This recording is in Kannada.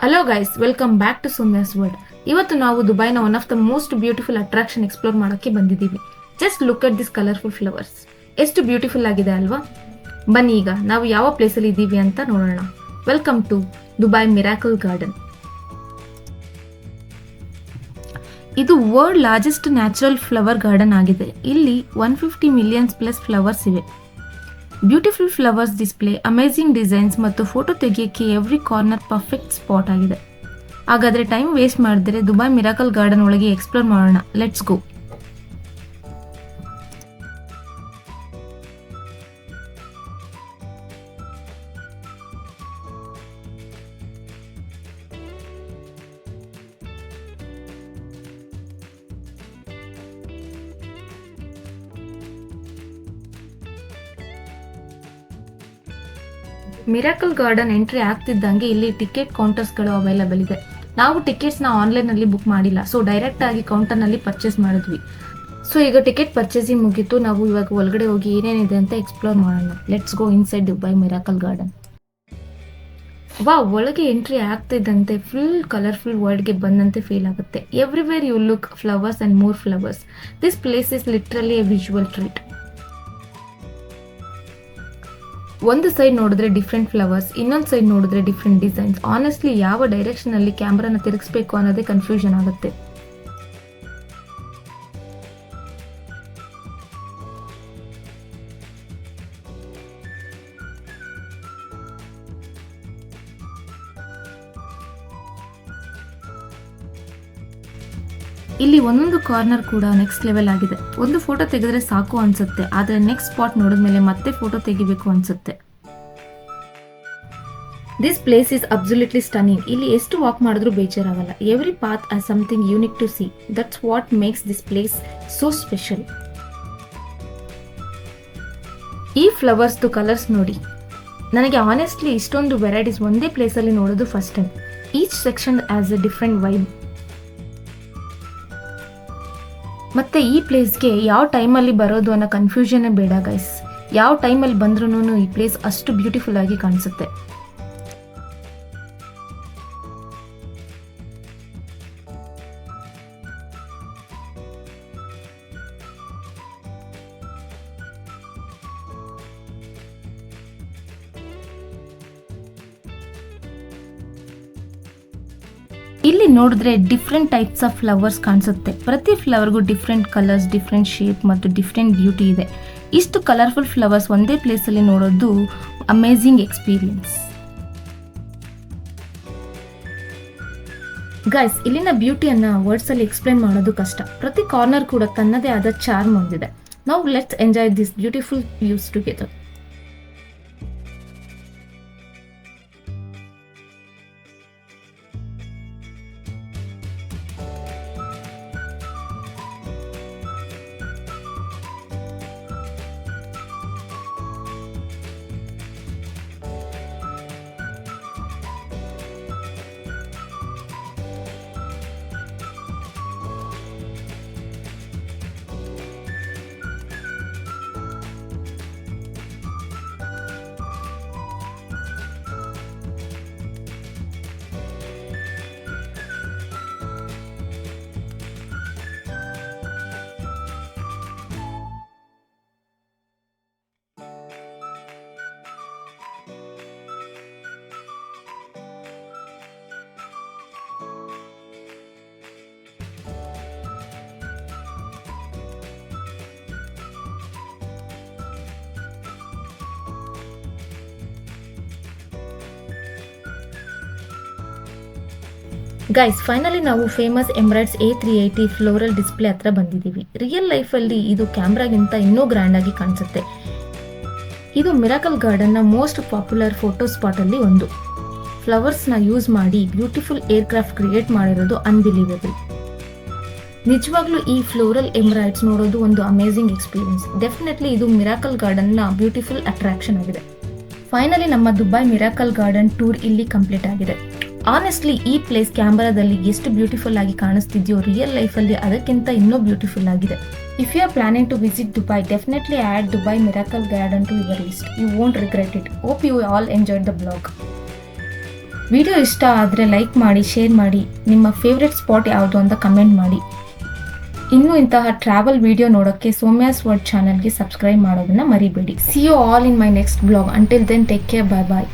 Hello guys, welcome back to Soumya's world. ಇವತ್ತು ನಾವು ದುಬೈನ one of the most beautiful attraction explore ಮಾಡೋಕ್ಕೆ ಬಂದಿದ್ದೀವಿ. Just look at this colourful flowers. ಎಷ್ಟು ಬ್ಯೂಟಿಫುಲ್ ಆಗಿದೆ ಅಲ್ವಾ? ಬನ್ನಿ ಈಗ ನಾವು ಯಾವ ಪ್ಲೇಸಲ್ಲಿ ಇದ್ದೀವಿ ಅಂತ ನೋಡೋಣ. Welcome to Dubai miracle Garden. ಇದು world largest natural flower garden ಆಗಿದೆ. ಇಲ್ಲಿ 150 ಮಿಲಿಯನ್ಸ್ ಪ್ಲಸ್ ಫ್ಲವರ್ಸ್ ಇವೆ. Beautiful flowers display, amazing designs ಮತ್ತು ಫೋಟೋ ತೆಗೆಯೋಕ್ಕೆ ಎವ್ರಿ ಕಾರ್ನರ್ ಪರ್ಫೆಕ್ಟ್ ಸ್ಪಾಟ್ ಆಗಿದೆ. ಹಾಗಾದರೆ ಟೈಮ್ ವೇಸ್ಟ್ ಮಾಡಿದ್ರೆ ದುಬೈ ಮಿರಾಕಲ್ ಗಾರ್ಡನ್ ಒಳಗೆ ಎಕ್ಸ್ಪ್ಲೋರ್ ಮಾಡೋಣ. Let's go. Miracle Garden entry ಆಗ್ತಿದ್ದಂಗೆ ಇಲ್ಲಿ ಟಿಕೆಟ್ ಕೌಂಟರ್ಸ್ಗಳು ಅವೈಲಬಲ್ ಇದೆ. ನಾವು ಟಿಕೆಟ್ಸ್ನ ಆನ್ಲೈನಲ್ಲಿ ಬುಕ್ ಮಾಡಿಲ್ಲ, ಸೊ ಡೈರೆಕ್ಟ್ ಆಗಿ ಕೌಂಟರ್ನಲ್ಲಿ ಪರ್ಚೇಸ್ ಮಾಡಿದ್ವಿ. ಸೊ ಈಗ ಟಿಕೆಟ್ ಪರ್ಚೇಸಿಂಗ್ ಮುಗೀತು. ನಾವು ಇವಾಗ ಒಳಗಡೆ ಹೋಗಿ ಏನೇನಿದೆ ಅಂತ ಎಕ್ಸ್ಪ್ಲೋರ್ ಮಾಡೋಣ. Let's go inside Dubai miracle garden. ಒಳಗೆ ಎಂಟ್ರಿ ಆಗ್ತಿದ್ದಂತೆ ಫುಲ್ ಕಲರ್ಫುಲ್ ವರ್ಲ್ಡ್ಗೆ ಬಂದಂತೆ ಫೀಲ್ ಆಗುತ್ತೆ. Everywhere you look flowers and more flowers. This place is literally a visual treat. ಒಂದು ಸೈಡ್ ನೋಡಿದ್ರೆ ಡಿಫ್ರೆಂಟ್ ಫ್ಲವರ್ಸ್, ಇನ್ನೊಂದು ಸೈಡ್ ನೋಡಿದ್ರೆ ಡಿಫ್ರೆಂಟ್ ಡಿಸೈನ್ಸ್. ಆನೆಸ್ಟ್ಲಿ ಯಾವ ಡೈರೆಕ್ಷನ್ ಅಲ್ಲಿ ಕ್ಯಾಮ್ರಾನ ತಿರುಗಿಸ್ಬೇಕು ಅನ್ನೋದೇ ಕನ್ಫ್ಯೂಷನ್ ಆಗುತ್ತೆ. ಇಲ್ಲಿ ಒಂದೊಂದು ಕಾರ್ನರ್ ಕೂಡ ನೆಕ್ಸ್ಟ್ ಲೆವೆಲ್ ಆಗಿದೆ. ಒಂದು ಫೋಟೋ ತೆಗೆದ್ರೆ ಸಾಕು ಅನ್ಸುತ್ತೆ, ಆದರೆ ನೆಕ್ಸ್ಟ್ ಸ್ಪಾಟ್ ನೋಡಿದ್ಮೇಲೆ ಮತ್ತೆ ಫೋಟೋ ತೆಗಿಬೇಕು ಅನ್ಸುತ್ತೆ. This place is absolutely stunning. ಇಲ್ಲಿ ಎಷ್ಟು ವಾಕ್ ಮಾಡಿದ್ರೂ ಬೇಜಾರಾಗಲ್ಲ. Every path has something unique to see. That's what makes this place so special. ಈ ಫ್ಲವರ್ಸ್ದು ಕಲರ್ಸ್ ನೋಡಿ. ನನಗೆ ಆನೆಸ್ಟ್ಲಿ ಇಷ್ಟೊಂದು ವೆರೈಟೀಸ್ ಒಂದೇ ಪ್ಲೇಸಲ್ಲಿ ನೋಡೋದು first time. Each section as A different vibe. ಮತ್ತೆ ಈ ಪ್ಲೇಸ್ಗೆ ಯಾವ ಟೈಮಲ್ಲಿ ಬರೋದು ಅನ್ನೋ ಕನ್ಫ್ಯೂಷನ್ನೇ ಬೇಡ ಗೈಸ್. ಯಾವ ಟೈಮಲ್ಲಿ ಬಂದ್ರೂ ಈ ಪ್ಲೇಸ್ ಅಷ್ಟು ಬ್ಯೂಟಿಫುಲ್ ಆಗಿ ಕಾಣಿಸುತ್ತೆ. ಇಲ್ಲಿ ನೋಡಿದ್ರೆ ಡಿಫ್ರೆಂಟ್ ಟೈಪ್ಸ್ ಆಫ್ ಫ್ಲವರ್ಸ್ ಕಾಣಿಸುತ್ತೆ. ಪ್ರತಿ ಫ್ಲವರ್ಗೂ ಡಿಫ್ರೆಂಟ್ ಕಲರ್ಸ್, ಡಿಫ್ರೆಂಟ್ ಶೇಪ್ ಮತ್ತು ಡಿಫ್ರೆಂಟ್ ಬ್ಯೂಟಿ ಇದೆ. ಇಷ್ಟು ಕಲರ್ಫುಲ್ ಫ್ಲವರ್ಸ್ ಒಂದೇ ಪ್ಲೇಸಲ್ಲಿ ನೋಡೋದು ಅಮೇಜಿಂಗ್ ಎಕ್ಸ್ಪೀರಿಯನ್ಸ್. ಗೈಸ್, ಇಲ್ಲಿನ ಬ್ಯೂಟಿಯನ್ನ ವರ್ಡ್ಸ್ ಅಲ್ಲಿ ಎಕ್ಸ್ಪ್ಲೇನ್ ಮಾಡೋದು ಕಷ್ಟ. ಪ್ರತಿ ಕಾರ್ನರ್ ಕೂಡ ತನ್ನದೇ ಆದ ಚಾರ್ಮ್ ಹೊಂದಿದೆ. ನಾವು let's enjoy this beautiful views together. Guys, finally ನಾವು famous Emirates A380 floral display ಹತ್ರ ಬಂದಿದ್ದೀವಿ. ರಿಯಲ್ ಲೈಫಲ್ಲಿ ಇದು ಕ್ಯಾಮ್ರಾಗಿಂತ ಇನ್ನೂ ಗ್ರ್ಯಾಂಡ್ ಆಗಿ ಕಾಣಿಸುತ್ತೆ. ಇದು ಮಿರಾಕಲ್ ಗಾರ್ಡನ್ನ ಮೋಸ್ಟ್ ಪಾಪ್ಯುಲರ್ ಫೋಟೋ ಸ್ಪಾಟ್ ಅಲ್ಲಿ ಒಂದು. ಫ್ಲವರ್ಸ್ನ ಯೂಸ್ ಮಾಡಿ ಬ್ಯೂಟಿಫುಲ್ ಏರ್ಕ್ರಾಫ್ಟ್ ಕ್ರಿಯೇಟ್ ಮಾಡಿರೋದು ಅನ್ಬಿಲೀವೇಬಲ್. ನಿಜವಾಗ್ಲೂ ಈ ಫ್ಲೋರಲ್ ಎಮಿರೇಟ್ಸ್ ನೋಡೋದು ಒಂದು ಅಮೇಜಿಂಗ್ ಎಕ್ಸ್ಪೀರಿಯನ್ಸ್. ಡೆಫಿನೆಟ್ಲಿ ಇದು ಮಿರಾಕಲ್ ಗಾರ್ಡನ್ನ ಬ್ಯೂಟಿಫುಲ್ ಅಟ್ರಾಕ್ಷನ್ ಆಗಿದೆ. ಫೈನಲಿ ನಮ್ಮ ದುಬೈ ಮಿರಾಕಲ್ ಗಾರ್ಡನ್ ಟೂರ್ ಇಲ್ಲಿ ಕಂಪ್ಲೀಟ್ ಆಗಿದೆ. ಆನೆಸ್ಟ್ಲಿ ಈ ಪ್ಲೇಸ್ ಕ್ಯಾಮರಾದಲ್ಲಿ ಎಷ್ಟು ಬ್ಯೂಟಿಫುಲ್ ಆಗಿ ಕಾಣಿಸ್ತಿದ್ಯೋ ರಿಯಲ್ ಲೈಫಲ್ಲಿ ಅದಕ್ಕಿಂತ ಇನ್ನೂ ಬ್ಯೂಟಿಫುಲ್ ಆಗಿದೆ. If you are planning to visit Dubai, definitely add Dubai Miracle Garden to your list. You won't regret it. Hope you all enjoyed the vlog. Video ಇಷ್ಟ ಆದರೆ ಲೈಕ್ ಮಾಡಿ, ಶೇರ್ ಮಾಡಿ, ನಿಮ್ಮ ಫೇವ್ರೆಟ್ ಸ್ಪಾಟ್ ಯಾವುದು ಅಂತ ಕಮೆಂಟ್ ಮಾಡಿ. ಇನ್ನೂ ಇಂತಹ ಟ್ರಾವೆಲ್ ವಿಡಿಯೋ ನೋಡೋಕ್ಕೆ ಸೌಮ್ಯಾಸ್ ವರ್ಲ್ಡ್ ಚಾನಲ್ಗೆ ಸಬ್ಸ್ಕ್ರೈಬ್ ಮಾಡೋದನ್ನ ಮರಿಬೇಡಿ. See you all in my next blog. Until then take care, bye bye.